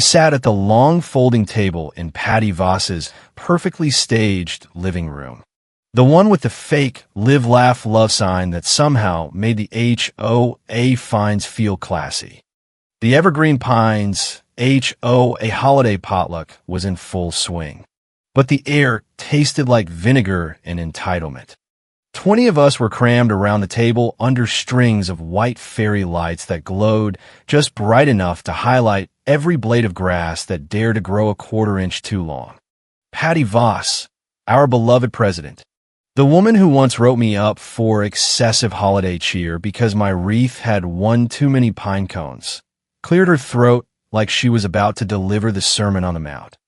sat at the long folding table in Patty Voss's perfectly staged living room. The one with the fake live, laugh, love sign that somehow made the HOA finds feel classy. The Evergreen Pines HOA holiday potluck was in full swing, but the air tasted like vinegar and entitlement. 20 of us were crammed around the table under strings of white fairy lights that glowed just bright enough to highlight every blade of grass that dared to grow a quarter-inch too long. Patty Voss, our beloved president, the woman who once wrote me up for excessive holiday cheer because my wreath had one too many pine cones, cleared her throat like she was about to deliver the Sermon on the Mount.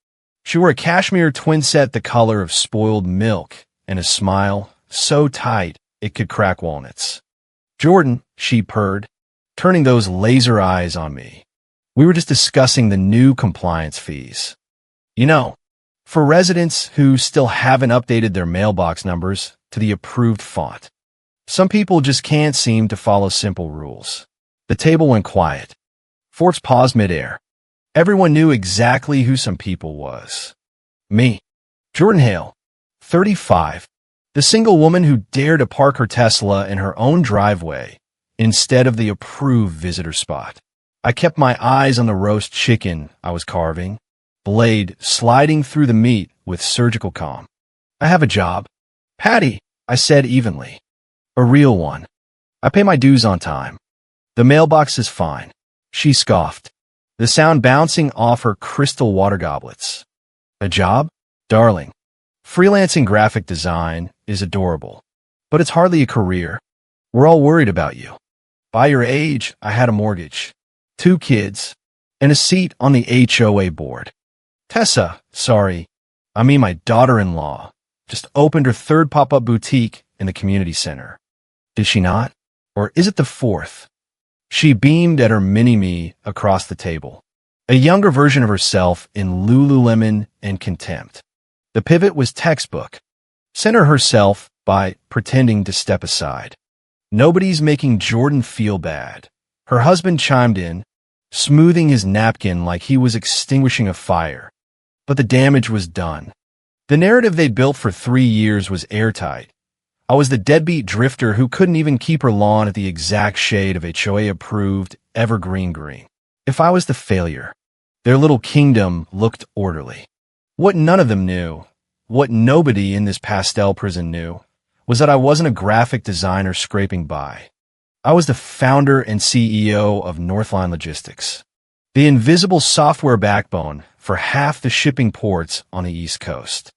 She wore a cashmere twin set the color of spoiled milk and a smile so tight it could crack walnuts. "Jordan," she purred, turning those laser eyes on me. We were just discussing the new compliance fees. You know, for residents who still haven't updated their mailbox numbers to the approved font. Some people just can't seem to follow simple rules. The table went quiet. Forks paused midair. Everyone knew exactly who some people was. Me, Jordan Hale, 35, the single woman who dared to park her Tesla in her own driveway instead of the approved visitor spot. I kept my eyes on the roast chicken I was carving, blade sliding through the meat with surgical calm. "I have a job, Patty," I said evenly. "A real one. I pay my dues on time. The mailbox is fine," she scoffed, the sound bouncing off her crystal water goblets. "A job? Darling, freelancing graphic design is adorable, but it's hardly a career. We're all worried about you. By your age, I had a mortgage, 2 kids, and a seat on the HOA board. Tessa, I mean my daughter-in-law, just opened her 3rd pop-up boutique in the community center. Did she not? Or is it the 4th? She beamed at her mini-me across the table, a younger version of herself in Lululemon and contempt. The pivot was textbook. Center herself by pretending to step aside. "Nobody's making Jordan feel bad," her husband chimed in, smoothing his napkin like he was extinguishing a fire. But the damage was done. The narrative they'd built for 3 years was airtight. I was the deadbeat drifter who couldn't even keep her lawn at the exact shade of HOA-approved evergreen green. If I was the failure, their little kingdom looked orderly. What none of them knew, what nobody in this pastel prison knew, was that I wasn't a graphic designer scraping by. I was the founder and CEO of Northline Logistics, the invisible software backbone for half the shipping ports on the East Coast.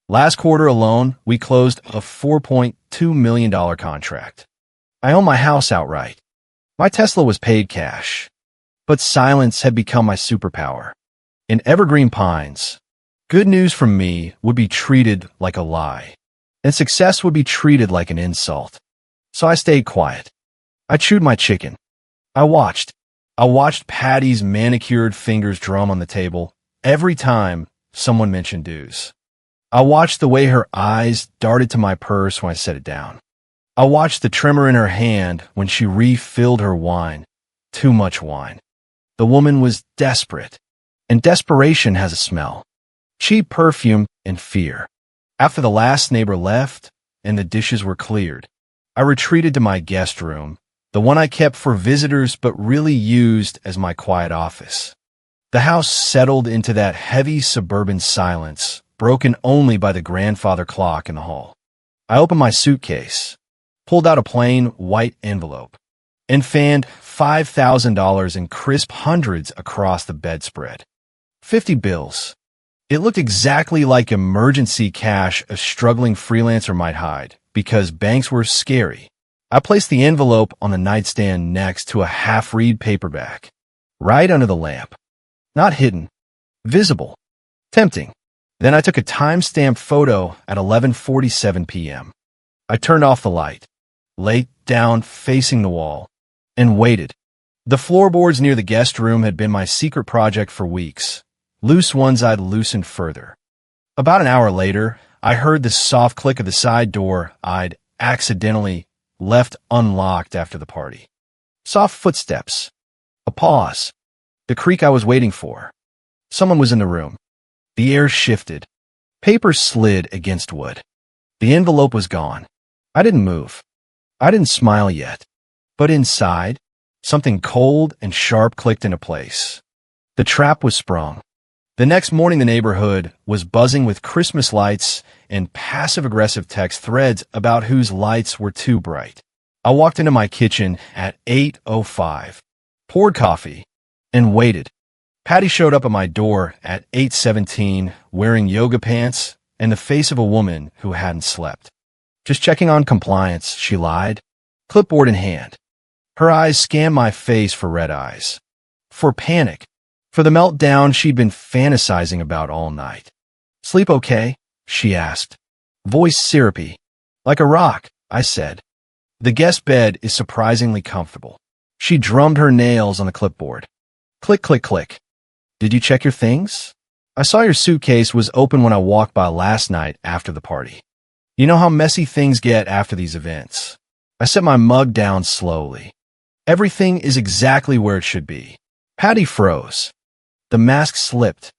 Last quarter alone, we closed a $4.2 million contract. I own my house outright. My Tesla was paid cash. But silence had become my superpower. In Evergreen Pines, good news from me would be treated like a lie, and success would be treated like an insult. So I stayed quiet. I chewed my chicken. I watched Patty's manicured fingers drum on the table every time someone mentioned dues. I watched the way her eyes darted to my purse when I set it down. I watched the tremor in her hand when she refilled her wine. Too much wine. The woman was desperate, and desperation has a smell. Cheap perfume and fear. After the last neighbor left and the dishes were cleared, I retreated to my guest room, the one I kept for visitors but really used as my quiet office. The house settled into that heavy suburban silence, broken only by the grandfather clock in the hall. I opened my suitcase, pulled out a plain white envelope, and fanned $5,000 in crisp hundreds across the bedspread. 50 bills. It looked exactly like emergency cash a struggling freelancer might hide, because banks were scary. I placed the envelope on the nightstand next to a half-read paperback, right under the lamp. Not hidden, visible, tempting. Then I took a time-stamped photo at 11:47 p.m. I turned off the light, laid down facing the wall, and waited. The floorboards near the guest room had been my secret project for weeks, loose ones I'd loosened further. About an hour later, I heard the soft click of the side door I'd accidentally left unlocked after the party. Soft footsteps. A pause. The creak I was waiting for. Someone was in the room. The air shifted. Paper slid against wood. The envelope was gone. I didn't move. I didn't smile yet. But inside, something cold and sharp clicked into place. The trap was sprung. The next morning, the neighborhood was buzzing with Christmas lights and passive-aggressive text threads about whose lights were too bright. I walked into my kitchen at 8:05, poured coffee, and waited. Patty showed up at my door at 8:17, wearing yoga pants and the face of a woman who hadn't slept. Just checking on compliance, she lied, clipboard in hand. Her eyes scanned my face for red eyes, for panic, for the meltdown she'd been fantasizing about all night. "Sleep okay?" she asked. Voice syrupy. "Like a rock," I said. "The guest bed is surprisingly comfortable." She drummed her nails on the clipboard. Click, click, click. "Did you check your things? I saw your suitcase was open when I walked by last night after the party. You know how messy things get after these events." I set my mug down slowly. Everything is exactly where it should be. Patty froze. The mask slipped.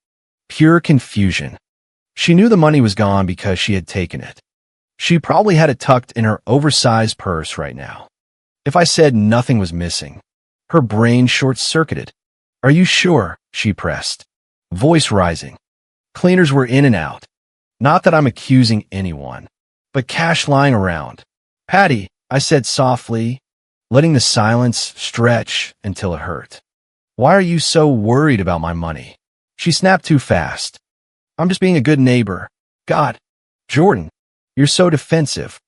Pure confusion. She knew the money was gone because she had taken it. She probably had it tucked in her oversized purse right now. If I said nothing was missing, her brain short-circuited. "Are you sure?" she pressed, voice rising. Cleaners were in and out. Not that I'm accusing anyone, but cash lying around. "Patty," I said softly, letting the silence stretch until it hurt. "Why are you so worried about my money?" She snapped too fast. "I'm just being a good neighbor." "God, Jordan, you're so defensive.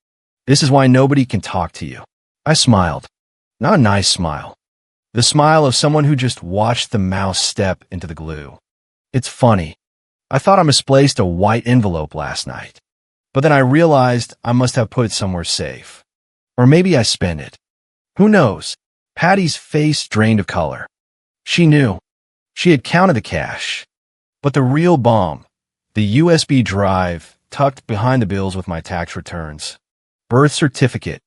This is why nobody can talk to you." I smiled. Not a nice smile. The smile of someone who just watched the mouse step into the glue. "It's funny. I thought I misplaced a white envelope last night. But then I realized I must have put it somewhere safe. Or maybe I spent it. Who knows?" Patty's face drained of color. She knew. She had counted the cash. But the real bomb, the USB drive tucked behind the bills with my tax returns, birth certificate,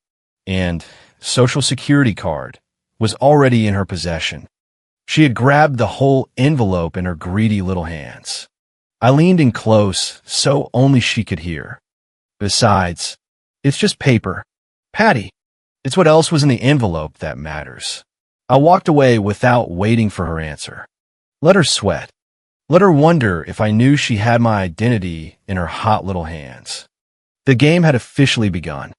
and Social Security card, was already in her possession. She had grabbed the whole envelope in her greedy little hands. I leaned in close so only she could hear. "Besides, it's just paper. Patty, it's what else was in the envelope that matters." I walked away without waiting for her answer. Let her sweat. Let her wonder if I knew she had my identity in her hot little hands. The game had officially begun.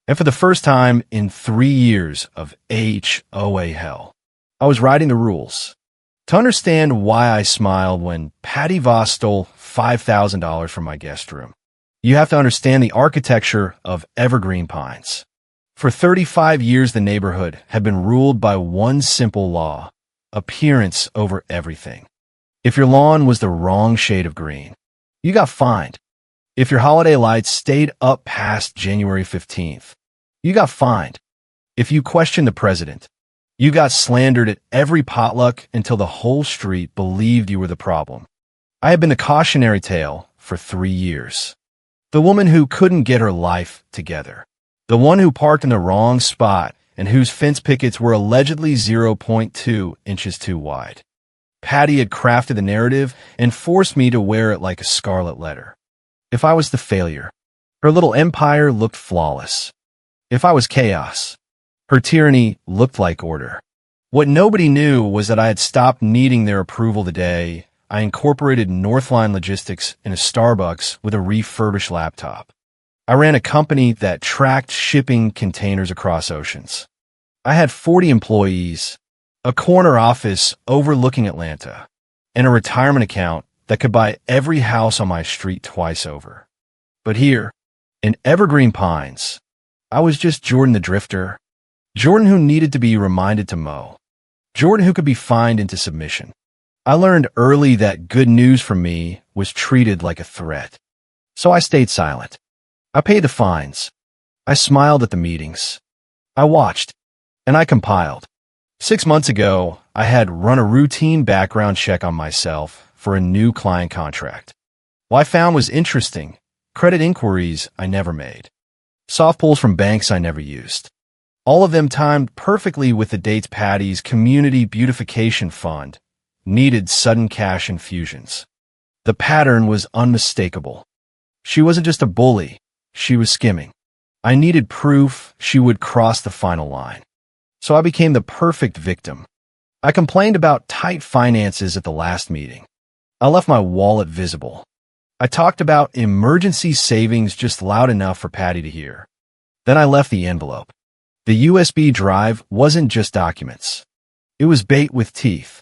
And for the first time in 3 years of HOA hell, I was writing the rules. To understand why I smiled when Patty Voss stole $5,000 from my guest room, you have to understand the architecture of evergreen pines. For 35 years, the neighborhood had been ruled by one simple law: appearance over everything. If your lawn was the wrong shade of green, you got fined. If your holiday lights stayed up past January 15th, you got fined. If you questioned the president, you got slandered at every potluck until the whole street believed you were the problem. I had been a cautionary tale for 3 years. The woman who couldn't get her life together. The one who parked in the wrong spot and whose fence pickets were allegedly 0.2 inches too wide. Patty had crafted the narrative and forced me to wear it like a scarlet letter. If I was the failure, her little empire looked flawless. If I was chaos, her tyranny looked like order. What nobody knew was that I had stopped needing their approval the day I incorporated Northline Logistics in a Starbucks with a refurbished laptop. I ran a company that tracked shipping containers across oceans. I had 40 employees, a corner office overlooking Atlanta, and a retirement account that could buy every house on my street twice over. But here, in Evergreen Pines, I was just Jordan the Drifter, Jordan who needed to be reminded to mow, Jordan who could be fined into submission. I learned early that good news from me was treated like a threat. So I stayed silent. I paid the fines. I smiled at the meetings. I watched, and I compiled. 6 months ago, I had run a routine background check on myself for a new client contract. What I found was interesting: credit inquiries I never made, soft pulls from banks I never used, all of them timed perfectly with the dates Patty's Community Beautification Fund needed sudden cash infusions. The pattern was unmistakable. She wasn't just a bully, she was skimming. I needed proof she would cross the final line. So I became the perfect victim. I complained about tight finances at the last meeting. I left my wallet visible. I talked about emergency savings just loud enough for Patty to hear. Then I left the envelope. The USB drive wasn't just documents. It was bait with teeth.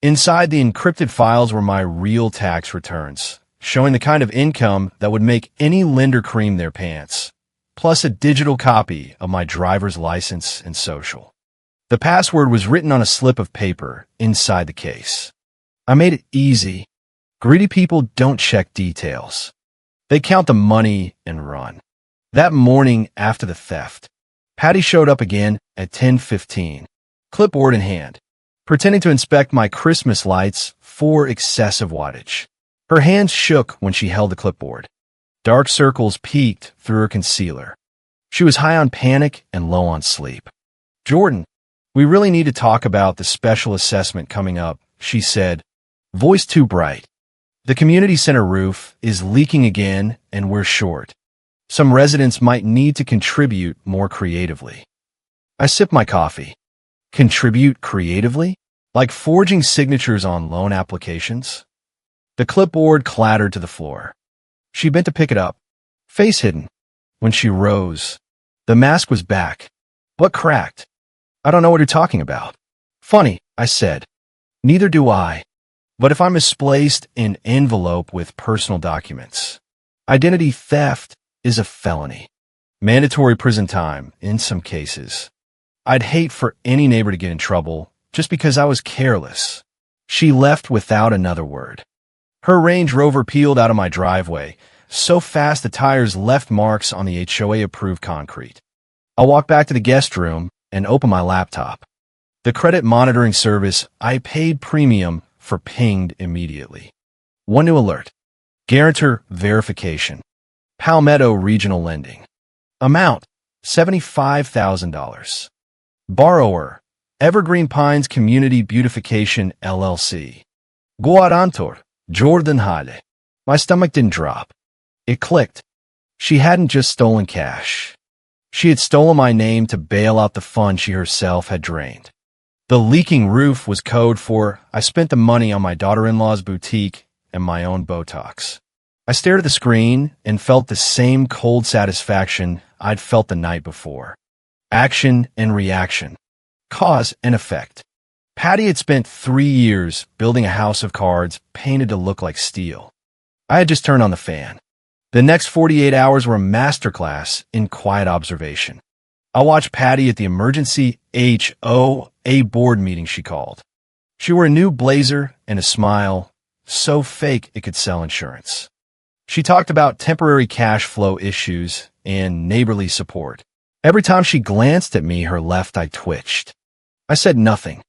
Inside the encrypted files were my real tax returns, showing the kind of income that would make any lender cream their pants, plus a digital copy of my driver's license and social. The password was written on a slip of paper inside the case. I made it easy. Greedy people don't check details. They count the money and run. That morning after the theft, Patty showed up again at 10:15, clipboard in hand, pretending to inspect my Christmas lights for excessive wattage. Her hands shook when she held the clipboard. Dark circles peeked through her concealer. She was high on panic and low on sleep. "Jordan, we really need to talk about the special assessment coming up," she said, voice too bright. "The community center roof is leaking again and we're short. Some residents might need to contribute more creatively." I sipped my coffee. Contribute creatively? Like forging signatures on loan applications? The clipboard clattered to the floor. She bent to pick it up, face hidden. When she rose, the mask was back, but cracked. "I don't know what you're talking about." "Funny," I said. "Neither do I. But if I misplaced an envelope with personal documents, identity theft is a felony. Mandatory prison time in some cases. I'd hate for any neighbor to get in trouble just because I was careless." She left without another word. Her Range Rover peeled out of my driveway, so fast the tires left marks on the HOA-approved concrete. I walked back to the guest room and opened my laptop. The credit monitoring service I paid premium for pinged immediately. One new alert. Guarantor verification. Palmetto Regional Lending. Amount, $75,000. Borrower, Evergreen Pines Community Beautification, LLC. Guarantor, Jordan Hale. My stomach didn't drop. It clicked. She hadn't just stolen cash. She had stolen my name to bail out the fund she herself had drained. The leaking roof was code for I spent the money on my daughter-in-law's boutique and my own Botox. I stared at the screen and felt the same cold satisfaction I'd felt the night before. Action and reaction. Cause and effect. Patty had spent 3 years building a house of cards painted to look like steel. I had just turned on the fan. The next 48 hours were a masterclass in quiet observation. I watched Patty at the emergency HOA board meeting she called. She wore a new blazer and a smile, so fake it could sell insurance. She talked about temporary cash flow issues and neighborly support. Every time she glanced at me, her left eye twitched. I said nothing.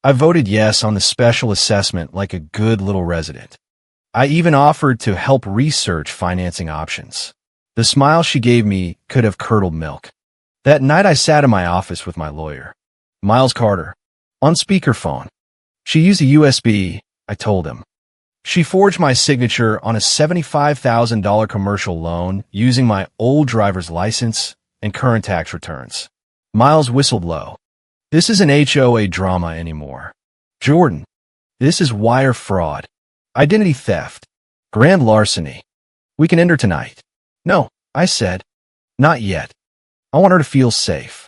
I voted yes on the special assessment like a good little resident. I even offered to help research financing options. The smile she gave me could have curdled milk. That night I sat in my office with my lawyer, Miles Carter, on speakerphone. She used a USB, I told him. She forged my signature on a $75,000 commercial loan using my old driver's license and current tax returns. Miles whistled low. "This isn't HOA drama anymore. Jordan, this is wire fraud, identity theft, grand larceny. We can end her tonight." "No," I said. "Not yet. I want her to feel safe.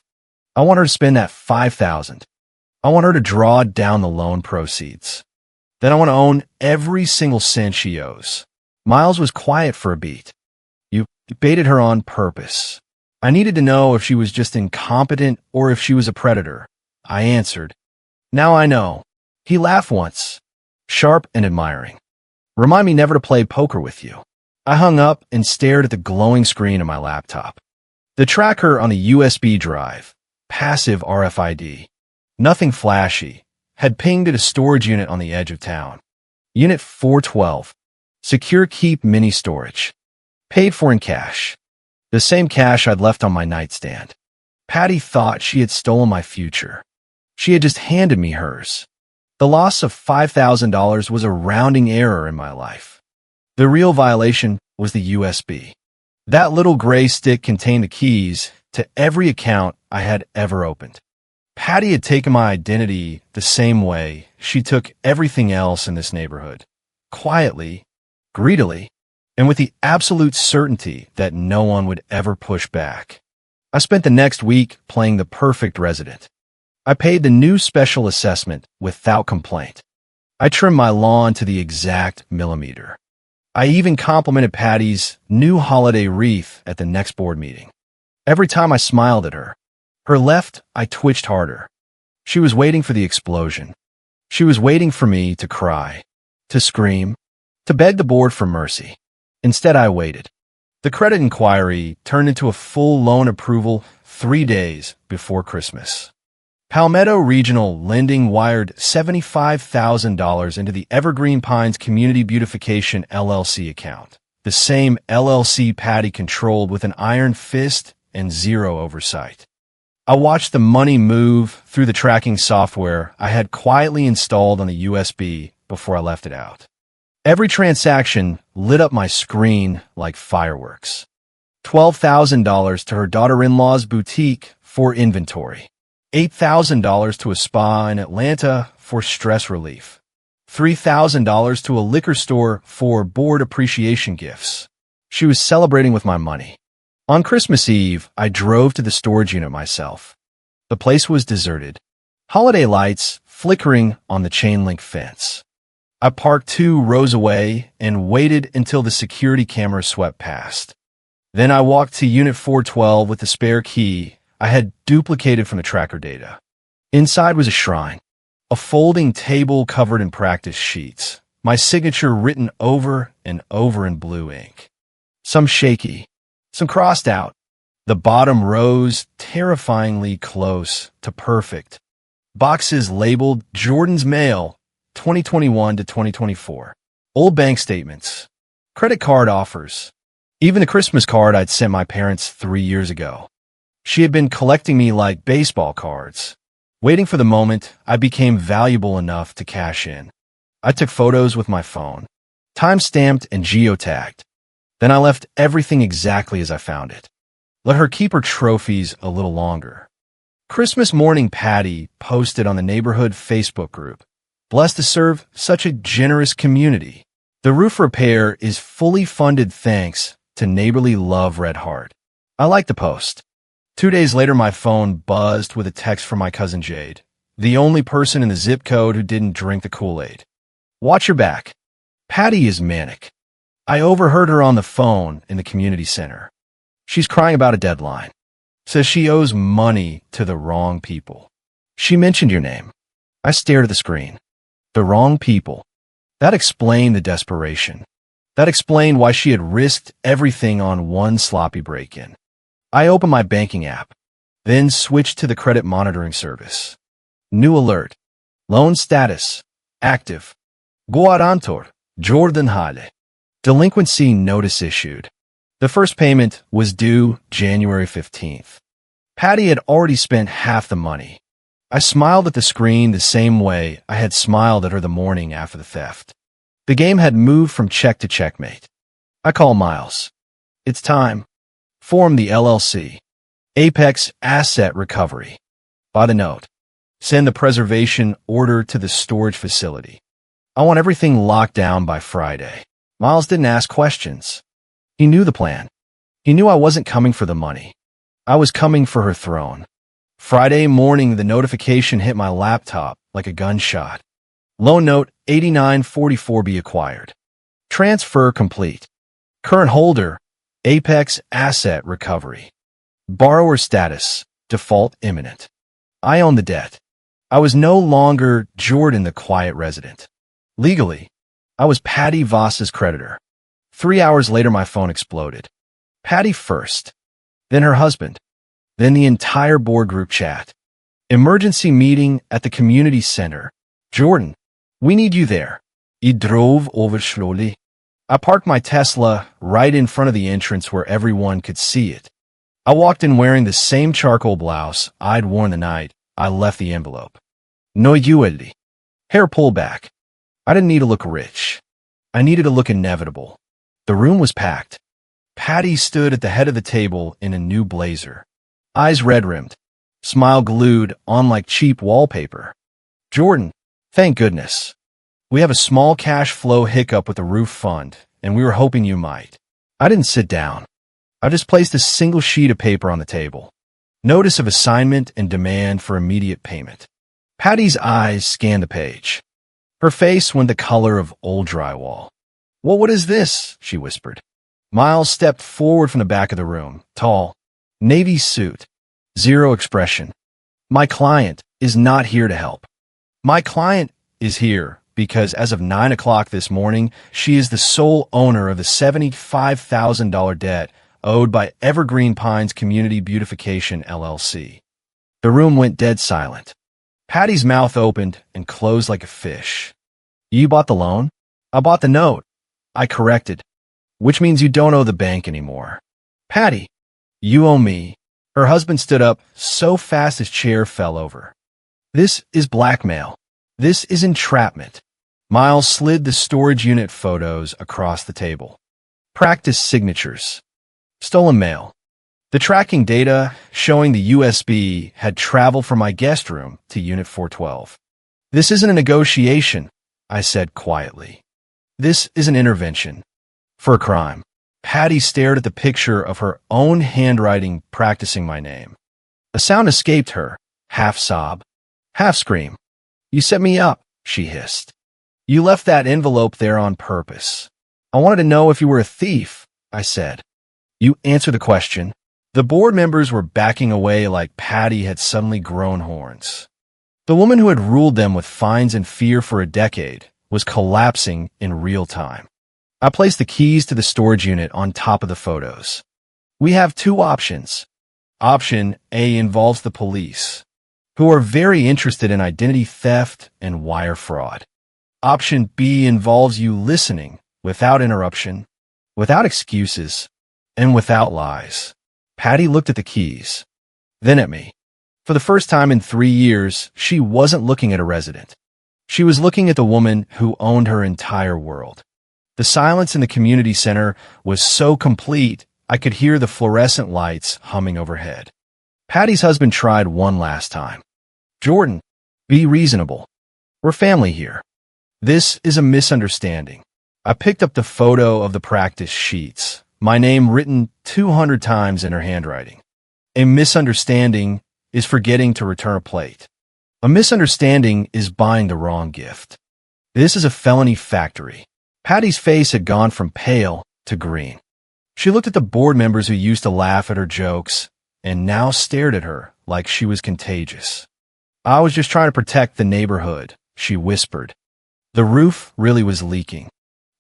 I want her to spend that $5,000. I want her to draw down the loan proceeds. Then I want to own every single cent she owes." Miles was quiet for a beat. "You baited her on purpose." I needed to know if she was just incompetent or if she was a predator. I answered. "Now I know." He laughed once, sharp and admiring. "Remind me never to play poker with you." I hung up and stared at the glowing screen of my laptop. The tracker on the USB drive, passive RFID, nothing flashy, had pinged at a storage unit on the edge of town. Unit 412, secure keep mini storage. Paid for in cash. The same cash I'd left on my nightstand. Patty thought she had stolen my future. She had just handed me hers. The loss of $5,000 was a rounding error in my life. The real violation was the USB. That little gray stick contained the keys to every account I had ever opened. Patty had taken my identity the same way she took everything else in this neighborhood. Quietly, greedily, and with the absolute certainty that no one would ever push back. I spent the next week playing the perfect resident. I paid the new special assessment without complaint. I trimmed my lawn to the exact millimeter. I even complimented Patty's new holiday wreath at the next board meeting. Every time I smiled at her left eye twitched harder. She was waiting for the explosion. She was waiting for me to cry, to scream, to beg the board for mercy. Instead, I waited. The credit inquiry turned into a full loan approval 3 days before Christmas. Palmetto Regional Lending wired $75,000 into the Evergreen Pines Community Beautification LLC account, the same LLC Patty controlled with an iron fist and zero oversight. I watched the money move through the tracking software I had quietly installed on the USB before I left it out. Every transaction lit up my screen like fireworks. $12,000 to her daughter-in-law's boutique for inventory. $8,000 to a spa in Atlanta for stress relief. $3,000 to a liquor store for board appreciation gifts. She was celebrating with my money. On Christmas Eve, I drove to the storage unit myself. The place was deserted. Holiday lights flickering on the chain-link fence. I parked 2 rows away and waited until the security camera swept past. Then I walked to Unit 412 with the spare key I had duplicated from the tracker data. Inside was a shrine, a folding table covered in practice sheets, my signature written over and over in blue ink. Some shaky, some crossed out. The bottom rows terrifyingly close to perfect. Boxes labeled Jordan's Mail, 2021 to 2024. Old bank statements. Credit card offers. Even the Christmas card I'd sent my parents 3 years ago. She had been collecting me like baseball cards, waiting for the moment I became valuable enough to cash in. I took photos with my phone, time-stamped and geotagged. Then I left everything exactly as I found it. Let her keep her trophies a little longer. Christmas morning, Patty posted on the neighborhood Facebook group, "Blessed to serve such a generous community. The roof repair is fully funded thanks to neighborly love, Red Heart." I liked the post. 2 days later, my phone buzzed with a text from my cousin Jade, the only person in the zip code who didn't drink the Kool-Aid. "Watch your back. Patty is manic." I overheard her on the phone in the community center. She's crying about a deadline. Says she owes money to the wrong people. "She mentioned your name." I stared at the screen. The wrong people. That explained the desperation. That explained why she had risked everything on one sloppy break-in. I opened my banking app, then switched to the credit monitoring service. New alert. Loan status. Active. Guarantor. Jordan Hale. Delinquency notice issued. The first payment was due January 15th. Patty had already spent half the money. I smiled at the screen the same way I had smiled at her the morning after the theft. The game had moved from check to checkmate. I called Miles. "It's time. Form the LLC. Apex Asset Recovery. Buy the note. Send the preservation order to the storage facility. I want everything locked down by Friday." Miles didn't ask questions. He knew the plan. He knew I wasn't coming for the money. I was coming for her throne. Friday morning, the notification hit my laptop like a gunshot. Loan note 8944B acquired. Transfer complete. Current holder, Apex Asset Recovery. Borrower status, default imminent. I own the debt. I was no longer Jordan the quiet resident. Legally, I was Patty Voss's creditor. 3 hours later, my phone exploded. Patty first, then her husband, then the entire board group chat. Emergency meeting at the community center. "Jordan, we need you there." He drove over slowly. I parked my Tesla right in front of the entrance where everyone could see it. I walked in wearing the same charcoal blouse I'd worn the night I left the envelope. "No yueli." Hair pullback. I didn't need to look rich. I needed to look inevitable. The room was packed. Patty stood at the head of the table in a new blazer. Eyes red-rimmed. Smile glued on like cheap wallpaper. Jordan, thank goodness. We have a small cash flow hiccup with the roof fund, and we were hoping you might. I didn't sit down. I just placed a single sheet of paper on the table. Notice of assignment and demand for immediate payment. Patty's eyes scanned the page. Her face went the color of old drywall. "Well, what is this?" she whispered. Miles stepped forward from the back of the room, tall, navy suit, zero expression. "My client is not here to help. My client is here because as of 9 o'clock this morning, she is the sole owner of the $75,000 debt owed by Evergreen Pines Community Beautification, LLC. The room went dead silent. Patty's mouth opened and closed like a fish. "You bought the loan?" "I bought the note," I corrected. "Which means you don't owe the bank anymore." "Patty, you owe me." Her husband stood up so fast his chair fell over. "This is blackmail. This is entrapment." Miles slid the storage unit photos across the table. Practice signatures. Stolen mail. The tracking data showing the USB had traveled from my guest room to Unit 412. "This isn't a negotiation," I said quietly. "This is an intervention. For a crime." Patty stared at the picture of her own handwriting practicing my name. A sound escaped her, half sob, half scream. "You set me up," she hissed. "You left that envelope there on purpose." "I wanted to know if you were a thief," I said. "You answer the question." The board members were backing away like Patty had suddenly grown horns. The woman who had ruled them with fines and fear for a decade was collapsing in real time. I placed the keys to the storage unit on top of the photos. "We have two options. Option A involves the police, who are very interested in identity theft and wire fraud. Option B involves you listening without interruption, without excuses, and without lies." Patty looked at the keys, then at me. For the first time in 3 years, she wasn't looking at a resident. She was looking at the woman who owned her entire world. The silence in the community center was so complete, I could hear the fluorescent lights humming overhead. Patty's husband tried one last time. "Jordan, be reasonable. We're family here. This is a misunderstanding." I picked up the photo of the practice sheets, my name written 200 times in her handwriting. A misunderstanding is forgetting to return a plate. A misunderstanding is buying the wrong gift. This is a felony factory. Patty's face had gone from pale to green. She looked at the board members who used to laugh at her jokes and now stared at her like she was contagious. "I was just trying to protect the neighborhood," she whispered. "The roof really was leaking.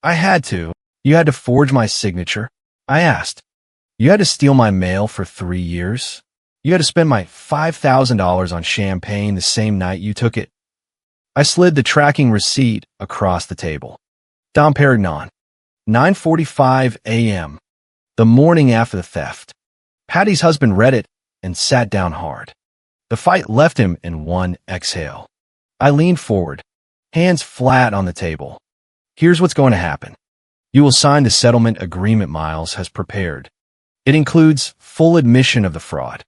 I had to." "You had to forge my signature?" I asked. "You had to steal my mail for 3 years? You had to spend my $5,000 on champagne the same night you took it?" I slid the tracking receipt across the table. Dom Perignon, 9:45 a.m., the morning after the theft. Patty's husband read it and sat down hard. The fight left him in one exhale. I leaned forward, hands flat on the table. "Here's what's going to happen. You will sign the settlement agreement Miles has prepared. It includes full admission of the fraud.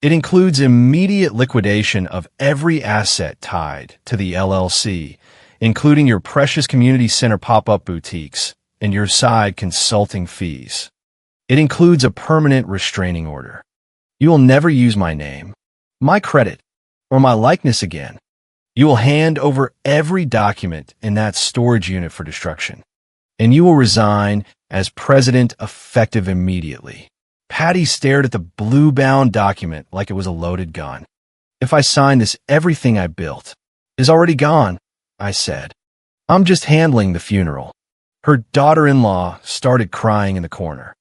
It includes immediate liquidation of every asset tied to the LLC, including your precious community center pop-up boutiques and your side consulting fees. It includes a permanent restraining order. You will never use my name, my credit, or my likeness again. You will hand over every document in that storage unit for destruction, and you will resign as president effective immediately." Patty stared at the blue-bound document like it was a loaded gun. "If I sign this, everything I built is already gone," I said. "I'm just handling the funeral." Her daughter-in-law started crying in the corner.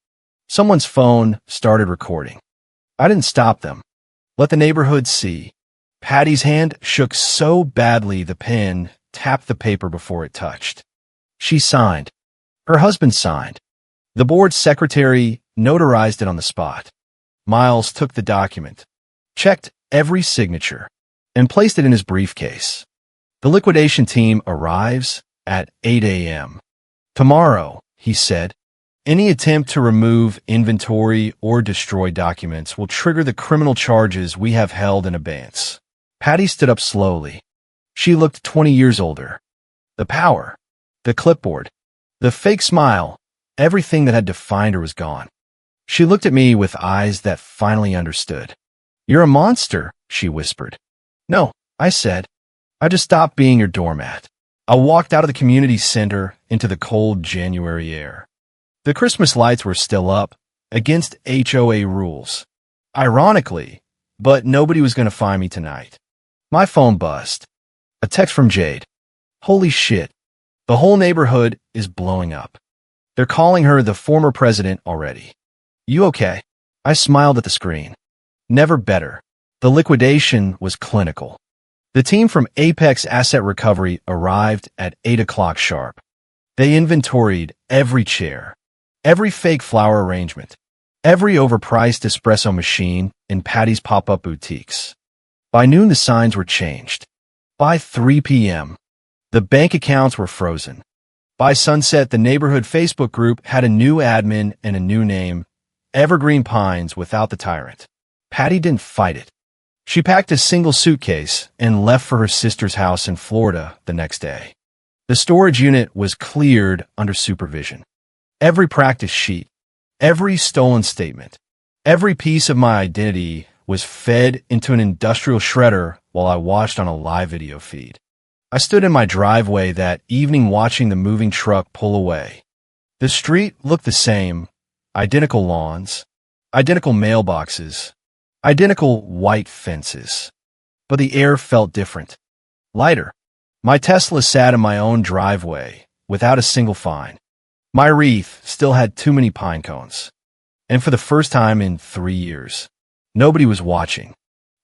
Someone's phone started recording. I didn't stop them. Let the neighborhood see. Patty's hand shook so badly the pen tapped the paper before it touched. She signed. Her husband signed. The board secretary notarized it on the spot. Miles took the document, checked every signature, and placed it in his briefcase. The liquidation team arrives at 8 a.m. Tomorrow, he said, any attempt to remove inventory or destroy documents will trigger the criminal charges we have held in abeyance. Patty stood up slowly. She looked 20 years older. The power, the clipboard, the fake smile, everything that had defined her was gone. She looked at me with eyes that finally understood. "You're a monster," she whispered. "No," I said. "I just stopped being your doormat." I walked out of the community center into the cold January air. The Christmas lights were still up, against HOA rules. Ironically, but nobody was going to find me tonight. My phone buzzed. A text from Jade. "Holy shit. The whole neighborhood is blowing up. They're calling her the former president already. You okay?" I smiled at the screen. Never better. The liquidation was clinical. The team from Apex Asset Recovery arrived at 8 o'clock sharp. They inventoried every chair, every fake flower arrangement, every overpriced espresso machine in Patty's pop-up boutiques. By noon, the signs were changed. By 3 p.m., the bank accounts were frozen. By sunset, the neighborhood Facebook group had a new admin and a new name, Evergreen Pines without the tyrant. Patty didn't fight it. She packed a single suitcase and left for her sister's house in Florida the next day. The storage unit was cleared under supervision. Every practice sheet, every stolen statement, every piece of my identity was fed into an industrial shredder while I watched on a live video feed. I stood in my driveway that evening watching the moving truck pull away. The street looked the same, identical lawns, identical mailboxes, identical white fences. But the air felt different, lighter. My Tesla sat in my own driveway without a single fine. My wreath still had too many pine cones. And for the first time in 3 years, nobody was watching.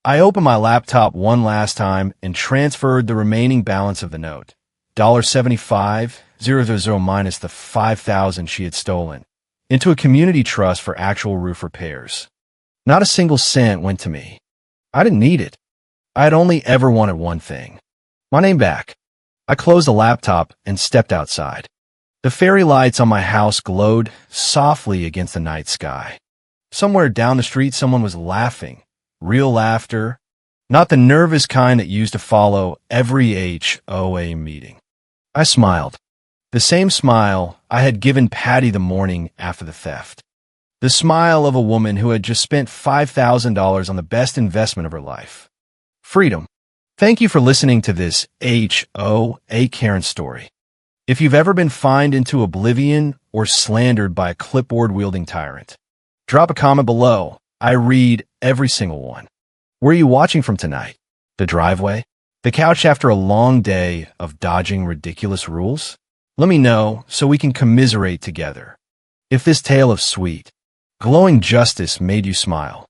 I opened my laptop one last time and transferred the remaining balance of the note, $75,000 minus the $5,000 she had stolen, into a community trust for actual roof repairs. Not a single cent went to me. I didn't need it. I had only ever wanted one thing. My name back. I closed the laptop and stepped outside. The fairy lights on my house glowed softly against the night sky. Somewhere down the street, someone was laughing. Real laughter, not the nervous kind that used to follow every HOA meeting. I smiled. The same smile I had given Patty the morning after the theft. The smile of a woman who had just spent $5,000 on the best investment of her life. Freedom. Thank you for listening to this HOA Karen story. If you've ever been fined into oblivion or slandered by a clipboard-wielding tyrant, drop a comment below. I read every single one. Where are you watching from tonight? The driveway? The couch after a long day of dodging ridiculous rules? Let me know so we can commiserate together. If this tale of sweet, glowing justice made you smile,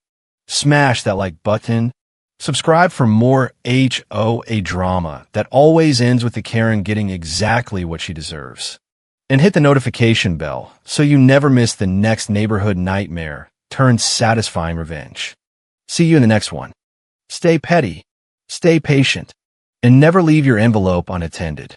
smash that like button. Subscribe for more HOA drama that always ends with the Karen getting exactly what she deserves. And hit the notification bell so you never miss the next neighborhood nightmare turned satisfying revenge. See you in the next one. Stay petty, stay patient, and never leave your envelope unattended.